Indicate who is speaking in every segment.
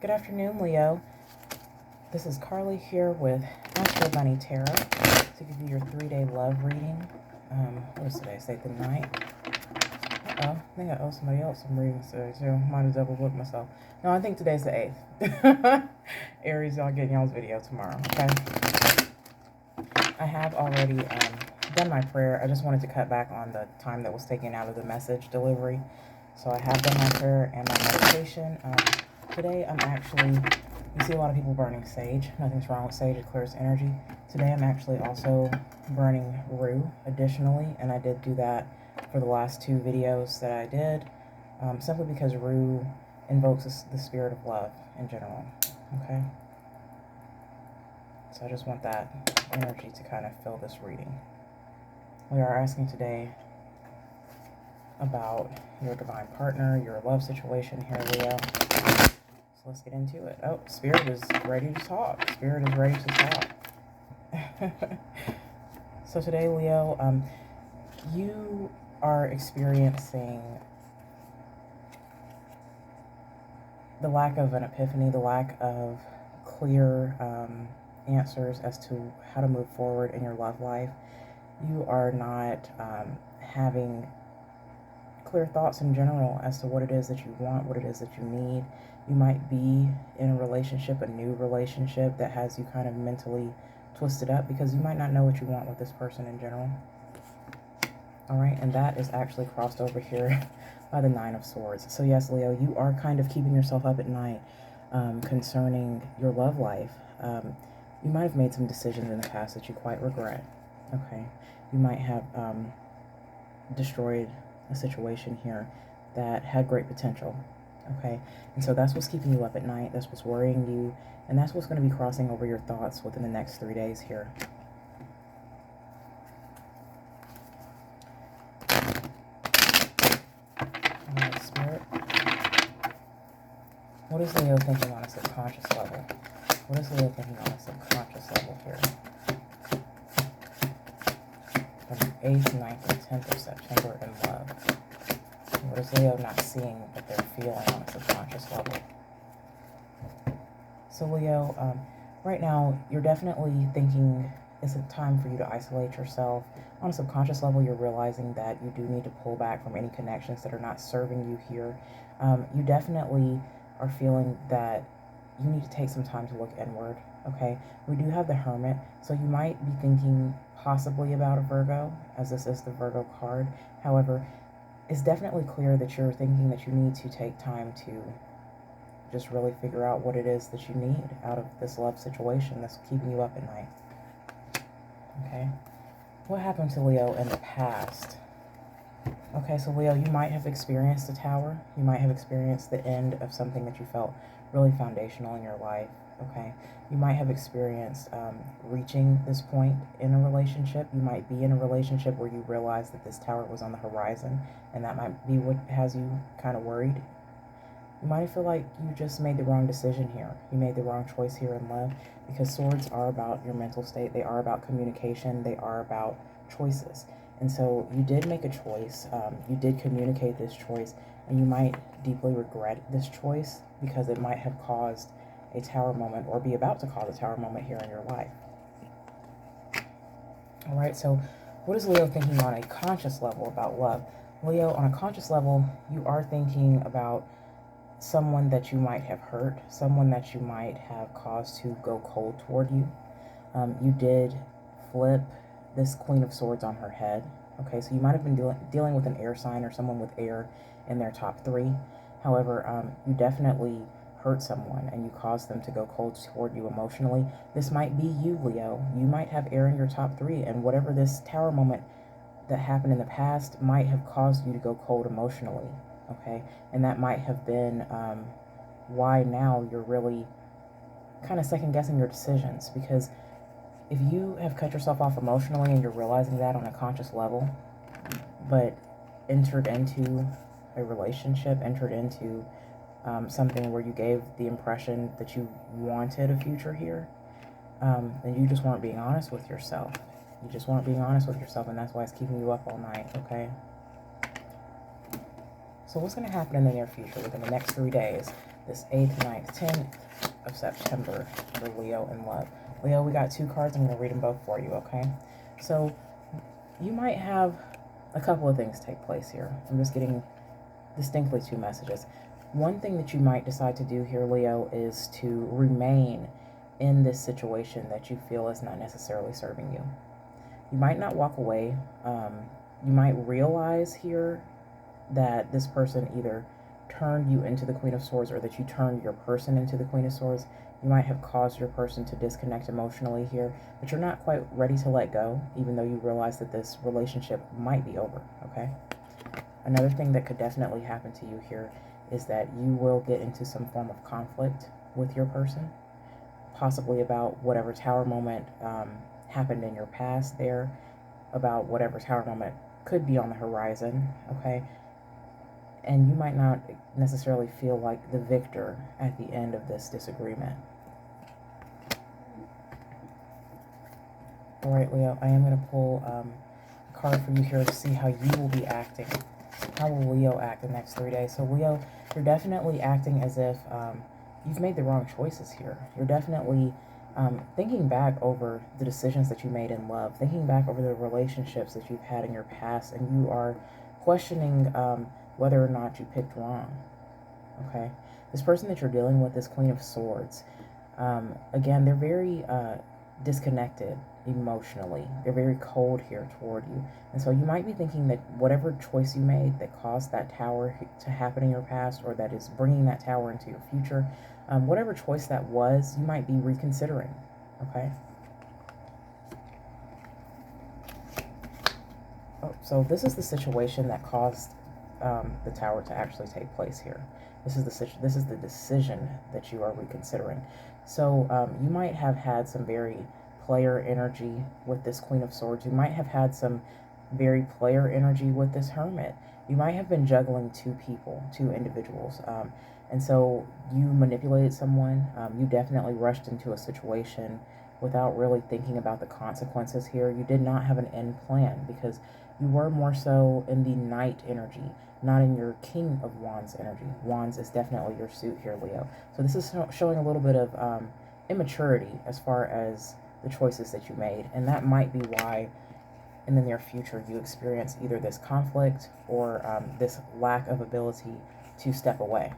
Speaker 1: Good afternoon, Leo. This is Carley here with Astro Bunny Tarot to give you your 3-day love reading. What is today? Say the 9th. I think I owe somebody else some readings today too. Might have double booked myself. No, I think today's the 8th. Aries, y'all getting y'all's video tomorrow, okay? I have already done my prayer. I just wanted to cut back on the time that was taken out of the message delivery. So I have done my prayer and my meditation. Today I'm actually, you see a lot of people burning sage. Nothing's wrong with sage, it clears energy. Today I'm actually also burning rue additionally, and I did do that for the last 2 videos that I did, simply because rue invokes the spirit of love in general, okay? So I just want that energy to kind of fill this reading. We are asking today about your divine partner, your love situation here, Leo. So let's get into it. Oh, Spirit is ready to talk. Spirit is ready to talk. So today, Leo, you are experiencing the lack of an epiphany, the lack of clear answers as to how to move forward in your love life. You are not having clear thoughts in general as to what it is that you want, what it is that you need. You might be in a relationship, a new relationship that has you kind of mentally twisted up because you might not know what you want with this person in general. All right, and that is actually crossed over here by the 9 of Swords. So yes, Leo, you are kind of keeping yourself up at night concerning your love life. You might have made some decisions in the past that you quite regret. Okay, you might have destroyed a situation here that had great potential. Okay, and so that's what's keeping you up at night. That's what's worrying you, and that's what's going to be crossing over your thoughts within the next 3 days here. All right, Spirit. What is Leo thinking on a subconscious level? What is Leo thinking on a subconscious level here? From the 8th, 9th, and 10th of September in love. What is Leo not seeing that they're feeling on a subconscious level? So Leo, right now, you're definitely thinking it's a time for you to isolate yourself. On a subconscious level, you're realizing that you do need to pull back from any connections that are not serving you here. You definitely are feeling that you need to take some time to look inward, okay? We do have the Hermit, so you might be thinking possibly about a Virgo, as this is the Virgo card. However, it's definitely clear that you're thinking that you need to take time to just really figure out what it is that you need out of this love situation that's keeping you up at night. Okay? What happened to Leo in the past? Okay, so Leo, you might have experienced the Tower. You might have experienced the end of something that you felt really foundational in your life. Okay? You might have experienced reaching this point in a relationship. You might be in a relationship where you realize that this Tower was on the horizon, and that might be what has you kind of worried. You might feel like you just made the wrong decision here. You made the wrong choice here in love, because swords are about your mental state. They are about communication. They are about choices. And so you did make a choice. You did communicate this choice, and you might deeply regret this choice because it might have caused a Tower moment, or be about to cause a Tower moment here in your life. All right, so what is Leo thinking on a conscious level about love? Leo, on a conscious level, you are thinking about someone that you might have hurt, someone that you might have caused to go cold toward you. You did flip this Queen of Swords on her head. Okay, so you might have been dealing with an air sign or someone with air in their top 3. However, you definitely hurt someone and you caused them to go cold toward you emotionally. This might be you, Leo. You might have air in your top 3, and whatever this Tower moment that happened in the past might have caused you to go cold emotionally. Okay, and that might have been why now you're really kind of second guessing your decisions, because if you have cut yourself off emotionally and you're realizing that on a conscious level, but entered into a relationship, entered into something where you gave the impression that you wanted a future here, then you just weren't being honest with yourself. You just weren't being honest with yourself, and that's why it's keeping you up all night, okay? So what's going to happen in the near future within the next 3 days? this 8th, 9th, 10th of September for Leo in love. Leo, we got 2 cards. I'm going to read them both for you, okay? So you might have a couple of things take place here. I'm just getting distinctly 2 messages. One thing that you might decide to do here, Leo, is to remain in this situation that you feel is not necessarily serving you. You might not walk away. You might realize here that this person either turned you into the Queen of Swords or that you turned your person into the Queen of Swords. You might have caused your person to disconnect emotionally here, but you're not quite ready to let go, even though you realize that this relationship might be over, okay? Another thing that could definitely happen to you here is that you will get into some form of conflict with your person, possibly about whatever tower moment happened in your past there, about whatever tower moment could be on the horizon, okay? And you might not necessarily feel like the victor at the end of this disagreement. All right, Leo, I am going to pull a card for you here to see how you will be acting. How will Leo act the next 3 days? So, Leo, you're definitely acting as if you've made the wrong choices here. You're definitely thinking back over the decisions that you made in love, thinking back over the relationships that you've had in your past, and you are questioning whether or not you picked wrong, okay? This person that you're dealing with, this Queen of Swords, again, they're very disconnected emotionally. They're very cold here toward you. And so you might be thinking that whatever choice you made that caused that tower to happen in your past, or that is bringing that tower into your future, whatever choice that was, you might be reconsidering, okay? Oh, so this is the situation that caused the tower to actually take place here. This is the decision that you are reconsidering. So you might have had some very player energy with this Queen of Swords. You might have had some very player energy with this Hermit. You might have been juggling 2 people, 2 individuals. And so you manipulated someone. You definitely rushed into a situation without really thinking about the consequences here. You did not have an end plan because you were more so in the Knight energy, not in your King of Wands energy. Wands is definitely your suit here, Leo. So this is showing a little bit of immaturity as far as the choices that you made. And that might be why in the near future you experience either this conflict or this lack of ability to step away.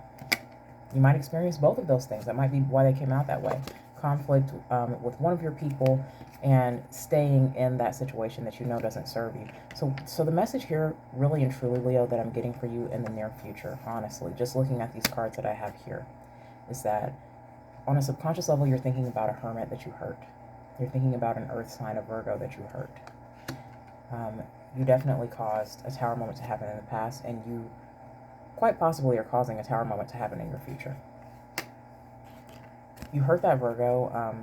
Speaker 1: You might experience both of those things. That might be why they came out that way. Conflict with one of your people and staying in that situation that you know doesn't serve you. So the message here, really and truly, Leo, that I'm getting for you in the near future, honestly, just looking at these cards that I have here, is that on a subconscious level, you're thinking about a Hermit that you hurt. You're thinking about an earth sign of Virgo that you hurt. You definitely caused a tower moment to happen in the past, and you quite possibly are causing a tower moment to happen in your future. You hurt that Virgo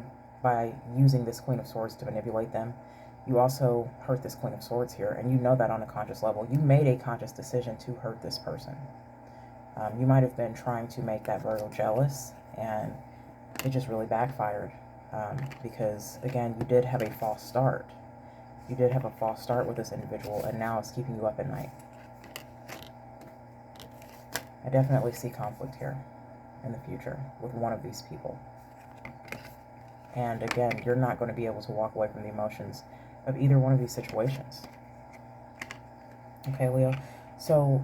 Speaker 1: by using this Queen of Swords to manipulate them. You also hurt this Queen of Swords here, and you know that on a conscious level. You made a conscious decision to hurt this person. You might have been trying to make that Virgo jealous, and it just really backfired because, again, you did have a false start. You did have a false start with this individual, and now it's keeping you up at night. I definitely see conflict here in the future with one of these people. And again, you're not going to be able to walk away from the emotions of either one of these situations. Okay, Leo. So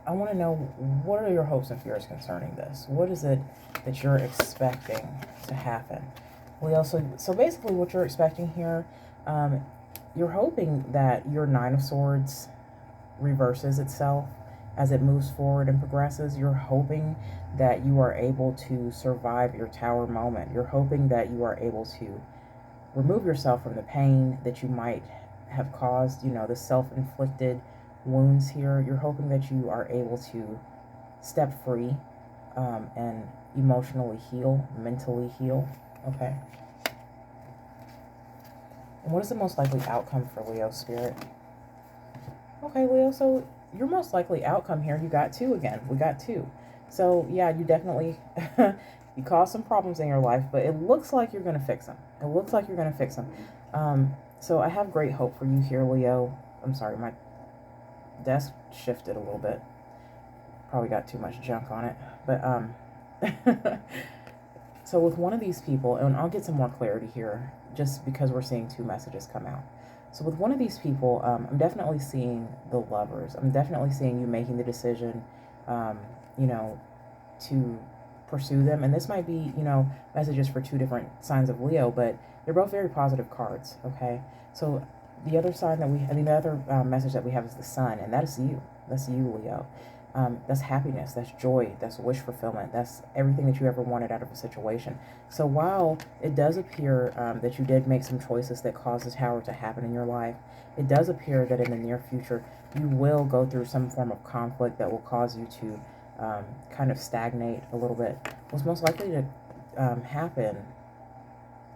Speaker 1: I want to know, what are your hopes and fears concerning this? What is it that you're expecting to happen? Leo, so basically what you're expecting here, you're hoping that your Nine of Swords reverses itself as it moves forward and progresses. You're hoping that you are able to survive your tower moment. You're hoping that you are able to remove yourself from the pain that you might have caused, the self-inflicted wounds here. You're hoping that you are able to step free and emotionally heal, mentally heal, okay? And what is the most likely outcome for Leo, Spirit? Okay, Leo, so your most likely outcome here, you got 2 again. We got 2. So, yeah, you definitely, you caused some problems in your life, but it looks like you're going to fix them. It looks like you're going to fix them. So I have great hope for you here, Leo. I'm sorry, my desk shifted a little bit. probably got too much junk on it. But, so with one of these people, and I'll get some more clarity here just because we're seeing two messages come out. So with one of these people, I'm definitely seeing the Lovers. I'm definitely seeing you making the decision, you know, to pursue them. And this might be, you know, messages for two different signs of Leo, but they're both very positive cards, okay? So the other sign that the other message that we have is the Sun, and that is you. That's you, Leo. That's happiness, that's joy, that's wish fulfillment, that's everything that you ever wanted out of a situation. So while it does appear that you did make some choices that caused the Tower to happen in your life, it does appear that in the near future you will go through some form of conflict that will cause you to kind of stagnate a little bit. What's most likely to happen,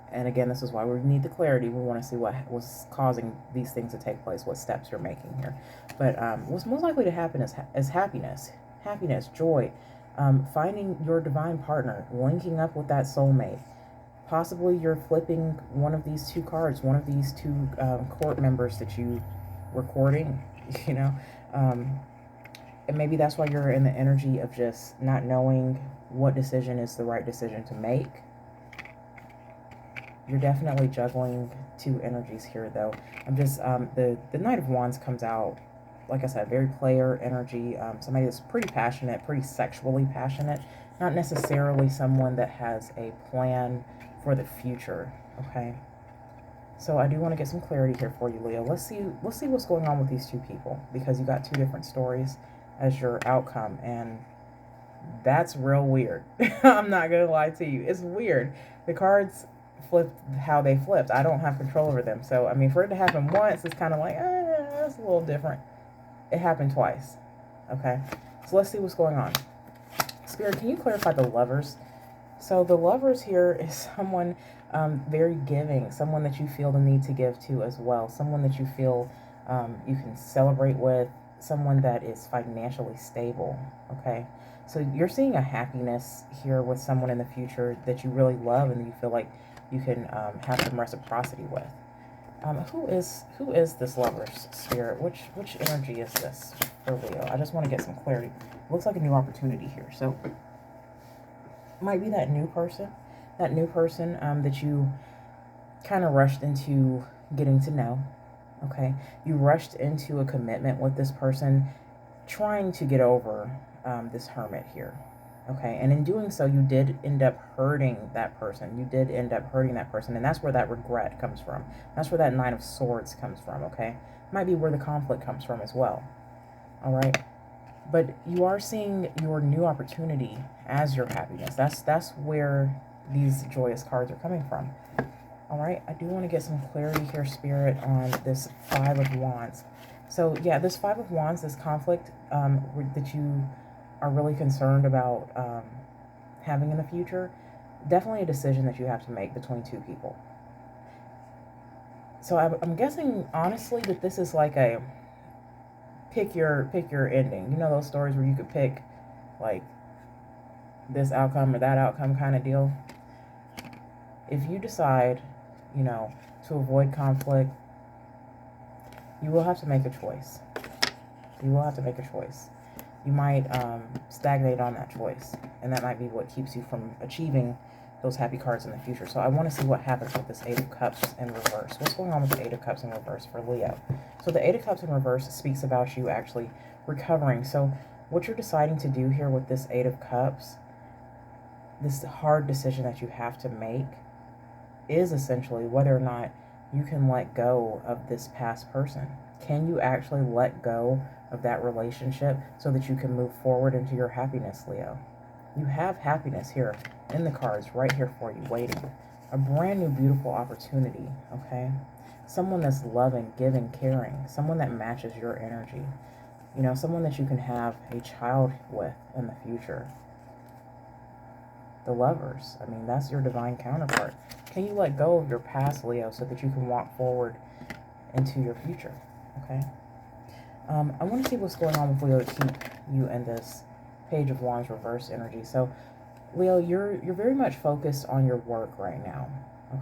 Speaker 1: and again, this is why we need the clarity. We want to see what was causing these things to take place, what steps you're making here. But what's most likely to happen is happiness, joy, finding your divine partner, linking up with that soulmate. Possibly you're flipping one of these two cards, one of these two court members that you were courting, you know. And maybe that's why you're in the energy of just not knowing what decision is the right decision to make. You're definitely juggling two energies here, though. I'm just, the Knight of Wands comes out, like I said, very player energy, somebody that's pretty passionate, pretty sexually passionate, not necessarily someone that has a plan for the future, okay? So I do want to get some clarity here for you, Leo. Let's see what's going on with these two people, because you got two different stories as your outcome, and that's real weird. I'm not gonna lie to you. It's weird. The cards flipped how they flipped. I don't have control over them. So, I mean, for it to happen once, it's kind of like, that's a little different. It happened twice. Okay? So let's see what's going on. Spirit, can you clarify the Lovers? So the Lovers here is someone very giving, someone that you feel the need to give to as well, someone that you feel you can celebrate with, someone that is financially stable, okay? So you're seeing a happiness here with someone in the future that you really love and you feel like you can have some reciprocity with. Who is this Lover's Spirit? Which energy is this for Leo? I just want to get some clarity. It looks like a new opportunity here. So might be that new person that you kind of rushed into getting to know. Okay, you rushed into a commitment with this person, trying to get over this Hermit here. Okay, and in doing so, you did end up hurting that person. And that's where that regret comes from. That's where that Nine of Swords comes from, okay? Might be where the conflict comes from as well, all right? But you are seeing your new opportunity as your happiness. That's where these joyous cards are coming from, all right? I do want to get some clarity here, Spirit, on this Five of Wands. So, yeah, this Five of Wands, this conflict that you are really concerned about having in the future, definitely a decision that you have to make between two people. So I'm guessing, honestly, that this is like a pick your ending. You know those stories where you could pick, like, this outcome or that outcome kind of deal? If you decide, you know, to avoid conflict, you will have to make a choice. You might stagnate on that choice, and that might be what keeps you from achieving those happy cards in the future. So I want to see what happens with this Eight of Cups in reverse. What's going on with the Eight of Cups in reverse for Leo? So the Eight of Cups in reverse speaks about you actually recovering. So what you're deciding to do here with this Eight of Cups, this hard decision that you have to make, is essentially whether or not you can let go of this past person. Can you actually let go of that relationship so that you can move forward into your happiness, Leo? You have happiness here in the cards right here for you, waiting. A brand new, beautiful opportunity, okay? Someone that's loving, giving, caring. Someone that matches your energy. You know, someone that you can have a child with in the future. The Lovers, I mean, that's your divine counterpart. Can you let go of your past, Leo, so that you can walk forward into your future, okay? I want to see what's going on with Leo to keep you in this Page of Wands reverse energy. So, Leo, you're very much focused on your work right now,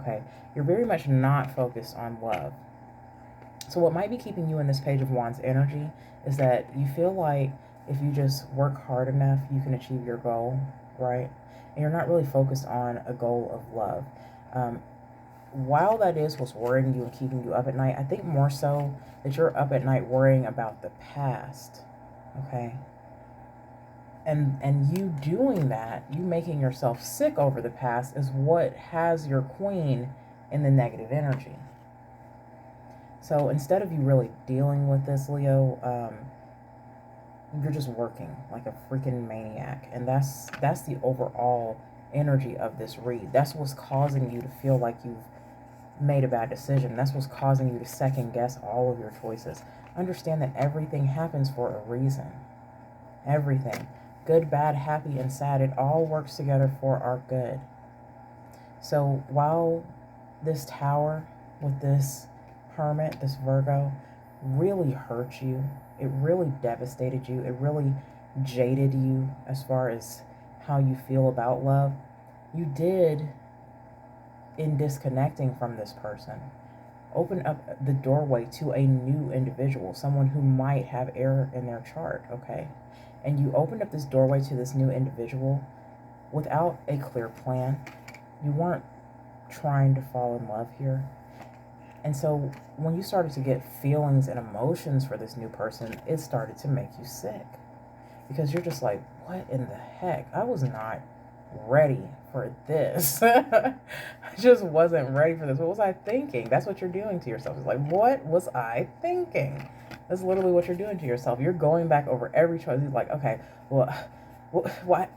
Speaker 1: okay? You're very much not focused on love. So what might be keeping you in this Page of Wands energy is that you feel like if you just work hard enough, you can achieve your goal, right? And you're not really focused on a goal of love. While that is what's worrying you and keeping you up at night, I think more so that you're up at night worrying about the past, okay? And you doing that, you making yourself sick over the past is what has your queen in the negative energy. So instead of you really dealing with this, Leo, you're just working like a freaking maniac. And that's the overall energy of this read. That's what's causing you to feel like you've made a bad decision. That's what's causing you to second guess all of your choices. Understand that everything happens for a reason. Everything. Good, bad, happy, and sad. It all works together for our good. So while this tower with this Hermit, this Virgo, really hurt you, it really devastated you, it really jaded you as far as how you feel about love, you did, in disconnecting from this person, open up the doorway to a new individual, someone who might have error in their chart, okay? And you opened up this doorway to this new individual without a clear plan. You weren't trying to fall in love here. And so when you started to get feelings and emotions for this new person, it started to make you sick. Because you're just like, what in the heck? I was not ready for this. I just wasn't ready for this. What was I thinking? That's what you're doing to yourself. It's like, what was I thinking? That's literally what you're doing to yourself. You're going back over every choice. You're like, okay, well,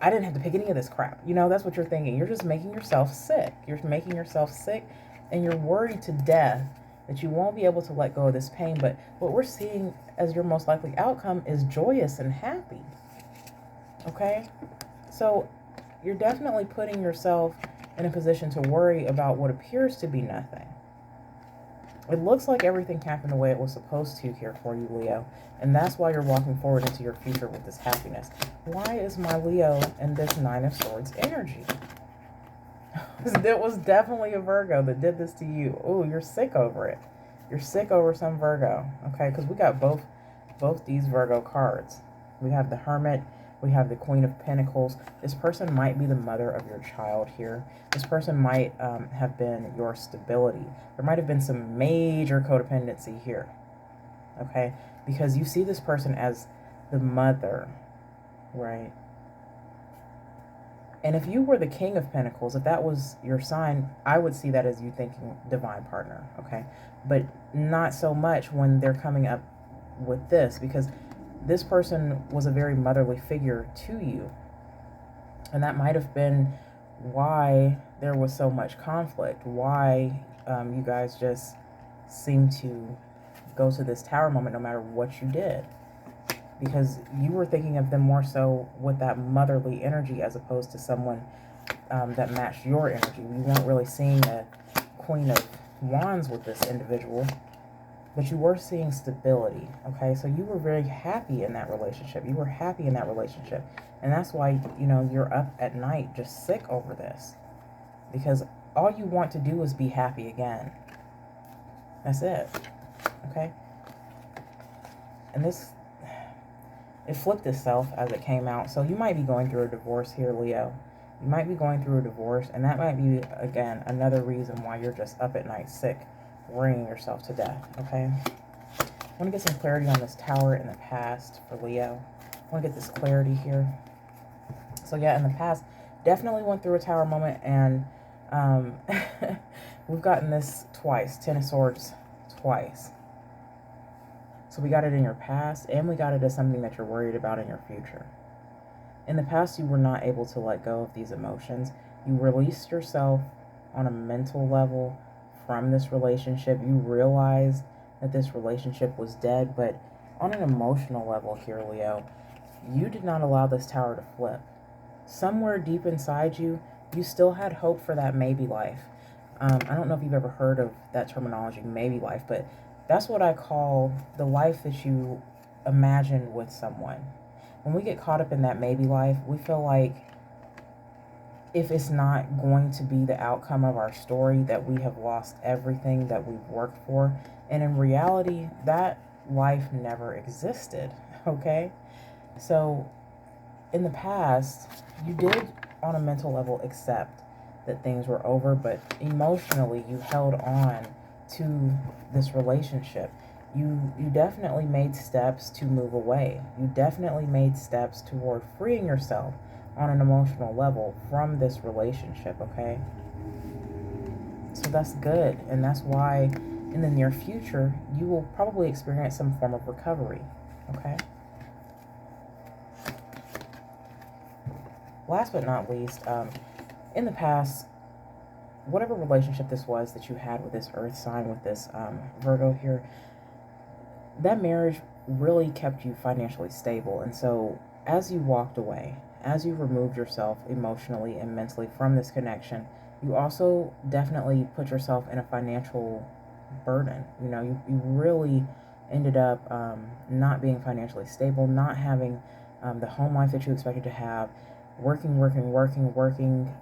Speaker 1: I didn't have to pick any of this crap. You know, that's what you're thinking. You're just making yourself sick. You're making yourself sick, and you're worried to death that you won't be able to let go of this pain. But what we're seeing as your most likely outcome is joyous and happy. Okay? So you're definitely putting yourself in a position to worry about what appears to be nothing. It looks like everything happened the way it was supposed to here for you, Leo. And that's why you're walking forward into your future with this happiness. Why is my Leo in this Nine of Swords energy? It was definitely a Virgo that did this to you. Oh, you're sick over it. You're sick over some Virgo. Okay, because we got both these Virgo cards. We have the Hermit. We have the Queen of Pentacles. This person might be the mother of your child here. This person might have been your stability. There might have been some major codependency here. Okay? Because you see this person as the mother, right? And if you were the King of Pentacles, if that was your sign, I would see that as you thinking divine partner, okay? But not so much when they're coming up with this, because this person was a very motherly figure to you. And that might have been why there was so much conflict, why you guys just seemed to go to this tower moment no matter what you did. Because you were thinking of them more so with that motherly energy as opposed to someone that matched your energy. You weren't really seeing a Queen of Wands with this individual, but you were seeing stability, okay? So you were very happy in that relationship. You were happy in that relationship. And that's why, you know, you're up at night just sick over this. Because all you want to do is be happy again. That's it, okay? And this, it flipped itself as it came out. So you might be going through a divorce here, Leo. You might be going through a divorce, and that might be, again, another reason why you're just up at night sick, worrying yourself to death, okay? I want to get some clarity on this tower in the past for Leo. I want to get this clarity here. So yeah, in the past, definitely went through a tower moment, and we've gotten this twice, Ten of Swords twice. So we got it in your past, and we got it as something that you're worried about in your future. In the past, you were not able to let go of these emotions. You released yourself on a mental level from this relationship. You realized that this relationship was dead, but on an emotional level here, Leo, you did not allow this tower to flip. Somewhere deep inside you, you still had hope for that maybe life. I don't know if you've ever heard of that terminology, maybe life, but that's what I call the life that you imagine with someone. When we get caught up in that maybe life, we feel like if it's not going to be the outcome of our story, that we have lost everything that we've worked for. And in reality, that life never existed, okay? So in the past, you did on a mental level accept that things were over, but emotionally you held on to this relationship. You definitely made steps to move away. You definitely made steps toward freeing yourself on an emotional level from this relationship, okay? So that's good, and that's why in the near future you will probably experience some form of recovery, okay? Last but not least, in the past, whatever relationship this was that you had with this earth sign, with this Virgo here, that marriage really kept you financially stable. And so as you walked away, as you removed yourself emotionally and mentally from this connection, you also definitely put yourself in a financial burden. You know, you really ended up not being financially stable, not having the home life that you expected to have, working.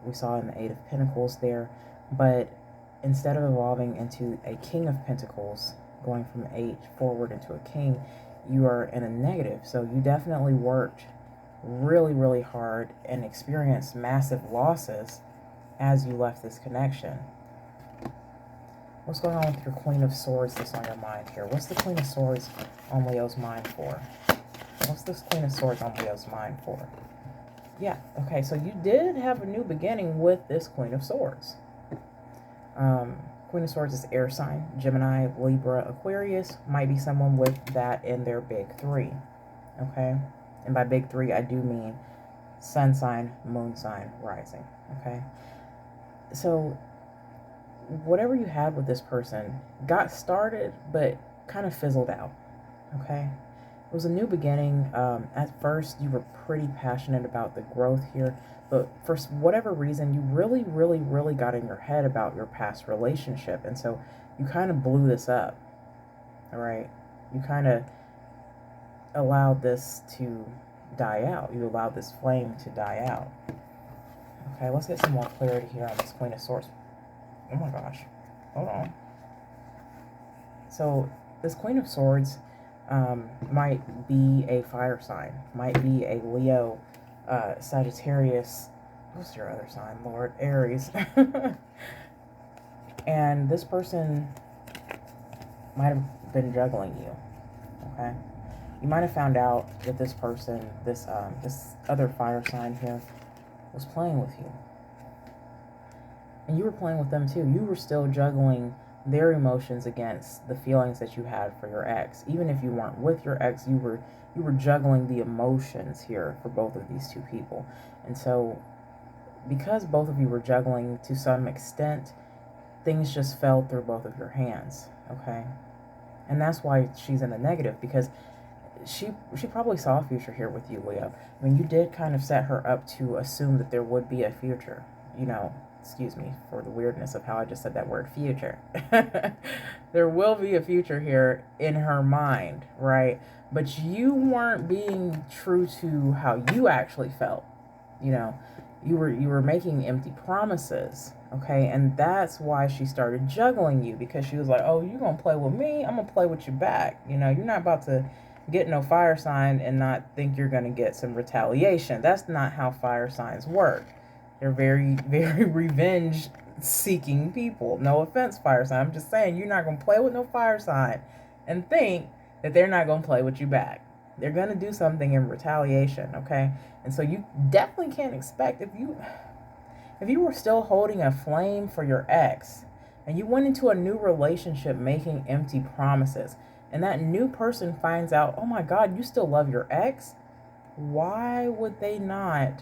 Speaker 1: We saw in the Eight of Pentacles there, but instead of evolving into a King of Pentacles, going from 8 forward into a king, you are in a negative. So you definitely worked really, really hard and experienced massive losses as you left this connection. What's going on with your Queen of Swords that's on your mind here? What's the Queen of Swords on Leo's mind for? What's this Queen of Swords on Leo's mind for? Yeah, okay, so you did have a new beginning with this Queen of Swords. Queen of Swords is air sign, Gemini, Libra, Aquarius. Might be someone with that in their big three, okay? And by big three, I do mean sun sign, moon sign, rising, okay? So whatever you had with this person got started, but kind of fizzled out, okay? It was a new beginning. At first, you were pretty passionate about the growth here, but for whatever reason, you really got in your head about your past relationship. And so you kind of blew this up, all right? You kind of allowed this to die out. You allowed this flame to die out. Okay, let's get some more clarity here on this Queen of Swords. Oh my gosh. Hold on. So this Queen of Swords might be a fire sign, might be a Leo, Sagittarius. What's your other sign, Lord? Aries. And this person might have been juggling you, okay? You might have found out that this person, this other fire sign here, was playing with you. And you were playing with them too. You were still juggling their emotions against the feelings that you had for your ex. Even if you weren't with your ex, you were juggling the emotions here for both of these two people. And so because both of you were juggling to some extent, things just fell through both of your hands, okay? And that's why she's in the negative, because she probably saw a future here with you, Leo. I mean, you did kind of set her up to assume that there would be a future, you know. Excuse me for the weirdness of how I just said that word, future. There will be a future here in her mind, right? But you weren't being true to how you actually felt. You know, you were making empty promises, okay? And that's why she started juggling you, because she was like, oh, you're going to play with me? I'm going to play with you back. You know, you're not about to get no fire sign and not think you're going to get some retaliation. That's not how fire signs work. They're very, very revenge-seeking people. No offense, fire sign. I'm just saying, you're not going to play with no fire sign and think that they're not going to play with you back. They're going to do something in retaliation, okay? And so you definitely can't expect, if you were still holding a flame for your ex and you went into a new relationship making empty promises, and that new person finds out, oh my God, you still love your ex? Why would they not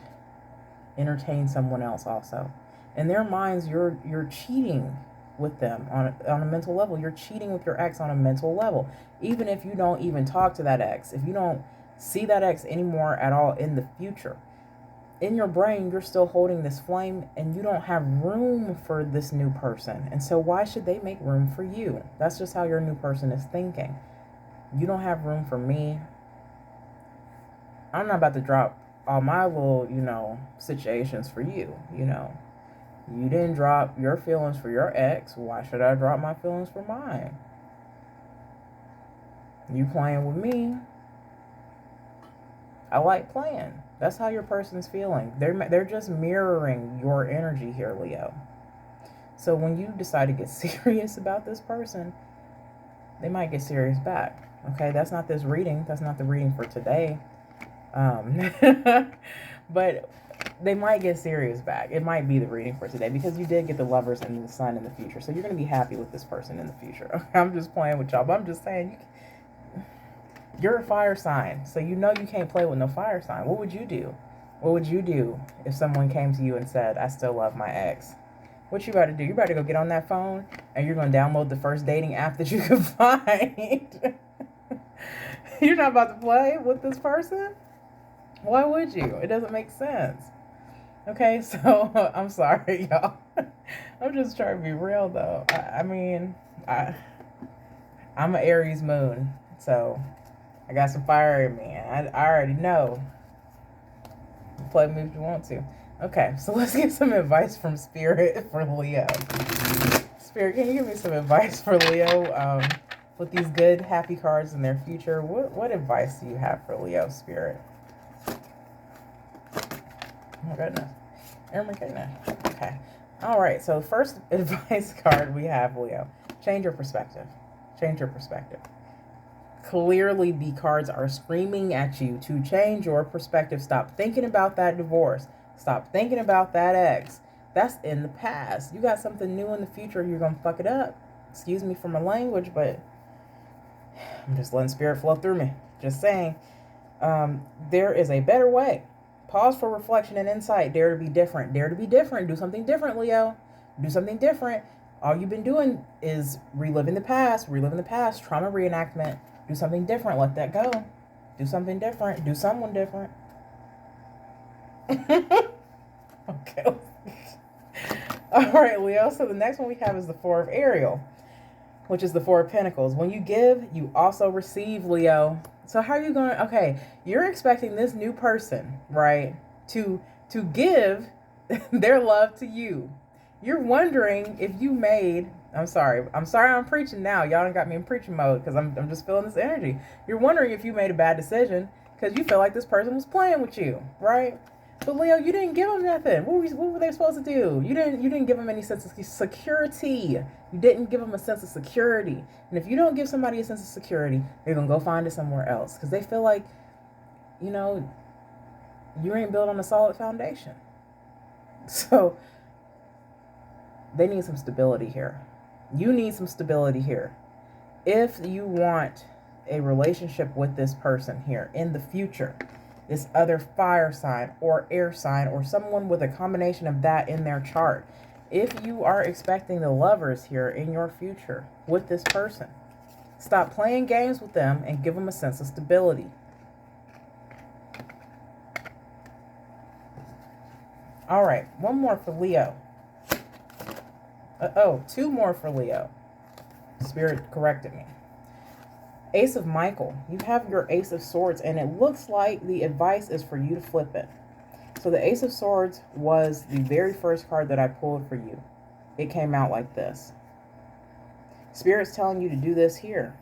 Speaker 1: entertain someone else also? In their minds, you're cheating with them on a mental level. You're cheating with your ex on a mental level. Even if you don't even talk to that ex, if you don't see that ex anymore at all in the future, in your brain, you're still holding this flame and you don't have room for this new person. And so why should they make room for you? That's just how your new person is thinking. You don't have room for me. I'm not about to drop all my little, situations for you, You didn't drop your feelings for your ex. Why should I drop my feelings for mine? You playing with me, I like playing. That's how your person's feeling. They're just mirroring your energy here, Leo. So when you decide to get serious about this person, they might get serious back. Okay, that's not this reading. That's not the reading for today. But they might get serious back. It might be the reading for today because you did get the Lovers and the Sun in the future. So you're going to be happy with this person in the future. I'm just playing with y'all, but I'm just saying you're a fire sign. So you know you can't play with no fire sign. What would you do? What would you do if someone came to you and said, I still love my ex? What you about to do? You about to go get on that phone and you're going to download the first dating app that you can find. You're not about to play with this person? Why would you? It doesn't make sense. Okay, so I'm sorry, y'all. I'm just trying to be real, though. I'm an Aries moon, so I got some fire in me. I already know. Play me if you want to. Okay, so let's get some advice from Spirit for Leo. Spirit, can you give me some advice for Leo with these good, happy cards in their future? What advice do you have for Leo, Spirit? Oh my goodness. Oh my goodness. Okay. All right. So first advice card we have, Leo. Change your perspective. Change your perspective. Clearly, the cards are screaming at you to change your perspective. Stop thinking about that divorce. Stop thinking about that ex. That's in the past. You got something new in the future. You're going to fuck it up. Excuse me for my language, but I'm just letting Spirit flow through me. Just saying. There is a better way. Pause for reflection and insight. Dare to be different. Dare to be different. Do something different, Leo. Do something different. All you've been doing is reliving the past, trauma reenactment. Do something different. Let that go. Do something different. Do someone different. Okay. All right, Leo. So the next one we have is the Four of Ariel, which is the Four of Pentacles. When you give, you also receive, Leo. So how are you going? Okay, you're expecting this new person, right, to give their love to you. You're wondering if you made. I'm sorry I'm preaching now. Y'all done got me in preaching mode because I'm just feeling this energy. You're wondering if you made a bad decision because you feel like this person was playing with you, right? But Leo, you didn't give them nothing. What were they supposed to do? You didn't give them any sense of security. You didn't give them a sense of security. And if you don't give somebody a sense of security, they're going to go find it somewhere else because they feel like, you ain't built on a solid foundation. So they need some stability here. You need some stability here. If you want a relationship with this person here in the future, this other fire sign or air sign or someone with a combination of that in their chart, if you are expecting the Lovers here in your future with this person, stop playing games with them and give them a sense of stability. All right, one more for Leo. Two more for Leo. Spirit corrected me. Ace of Michael. You have your Ace of Swords, and it looks like the advice is for you to flip it. So the Ace of Swords was the very first card that I pulled for you. It came out like this. Spirit's telling you to do this here.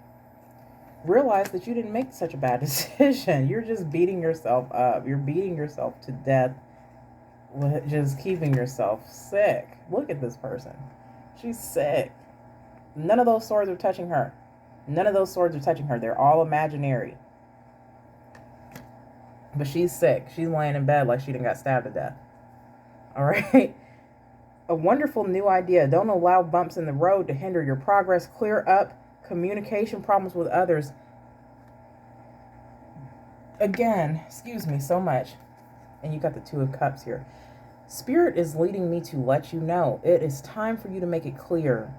Speaker 1: Realize that you didn't make such a bad decision. You're just beating yourself up. You're beating yourself to death. Just keeping yourself sick. Look at this person. She's sick. None of those swords are touching her. None of those swords are touching her. They're all imaginary. But she's sick. She's laying in bed like she done got stabbed to death. All right. A wonderful new idea. Don't allow bumps in the road to hinder your progress. Clear up communication problems with others. Again, excuse me so much. And you got the Two of Cups here. Spirit is leading me to let you know it is time for you to make it clear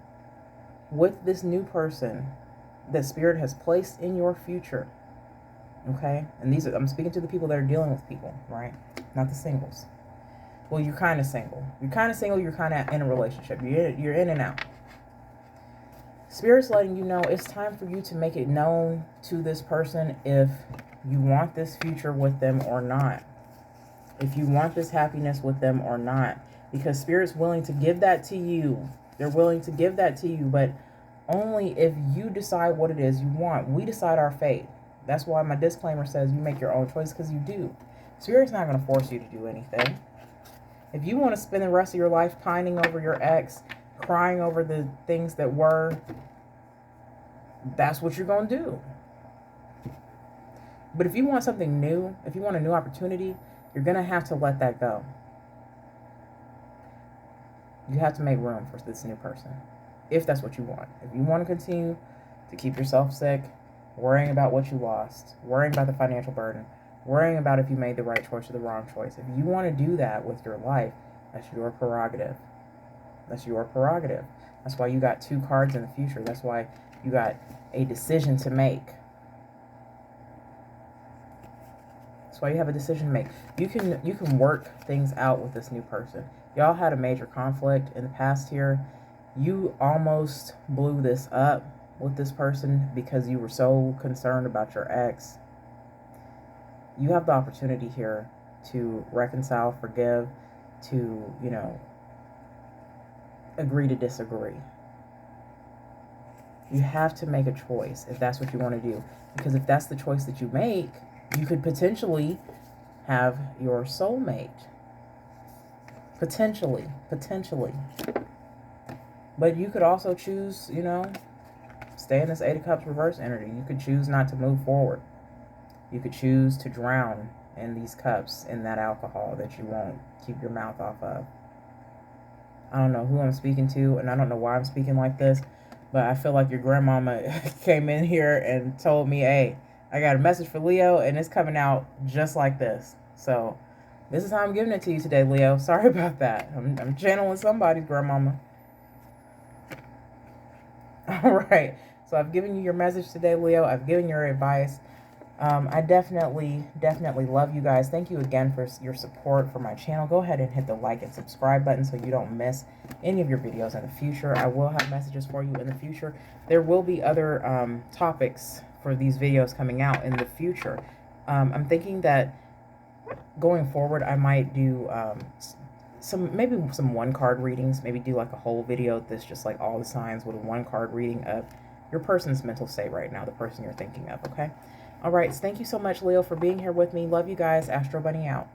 Speaker 1: with this new person that Spirit has placed in your future. Okay? And I'm speaking to the people that are dealing with people, right? Not the singles. Well, you're kind of single. You're kind of single, you're kind of in a relationship. You're in and out. Spirit's letting you know it's time for you to make it known to this person if you want this future with them or not. If you want this happiness with them or not. Because Spirit's willing to give that to you. They're willing to give that to you, but only if you decide what it is you want. We decide our fate. That's why my disclaimer says you make your own choice, because you do. Spirit's not going to force you to do anything. If you want to spend the rest of your life pining over your ex, crying over the things that were, that's what you're going to do. But if you want something new, if you want a new opportunity, you're going to have to let that go. You have to make room for this new person, if that's what you want. If you want to continue to keep yourself sick, worrying about what you lost, worrying about the financial burden, worrying about if you made the right choice or the wrong choice, if you want to do that with your life, that's your prerogative. That's your prerogative. That's why you got 2 cards in the future. That's why you got a decision to make. That's why you have a decision to make. You can work things out with this new person. Y'all had a major conflict in the past here. You almost blew this up with this person because you were so concerned about your ex. You have the opportunity here to reconcile, forgive, to, you know, agree to disagree. You have to make a choice if that's what you want to do. Because if that's the choice that you make, you could potentially have your soulmate. Potentially. But you could also choose, you know, stay in this 8 of Cups reverse energy. You could choose not to move forward. You could choose to drown in these cups, in that alcohol that you won't keep your mouth off of. I don't know who I'm speaking to, and I don't know why I'm speaking like this, but I feel like your grandmama came in here and told me, hey, I got a message for Leo, and it's coming out just like this. So this is how I'm giving it to you today, Leo. Sorry about that. I'm channeling somebody's grandmama. All right. So I've given you your message today, Leo. I've given your advice. I definitely love you guys. Thank you again for your support for my channel. Go ahead and hit the like and subscribe button so you don't miss any of your videos in the future. I will have messages for you in the future. There will be other topics for these videos coming out in the future. I'm thinking that going forward, I might do maybe some 1-card readings. Maybe do like a whole video that's just like all the signs with a 1-card reading of your person's mental state right now, the person you're thinking of, okay? All right, so thank you so much, Leo, for being here with me. Love you guys. Astro Bunny out.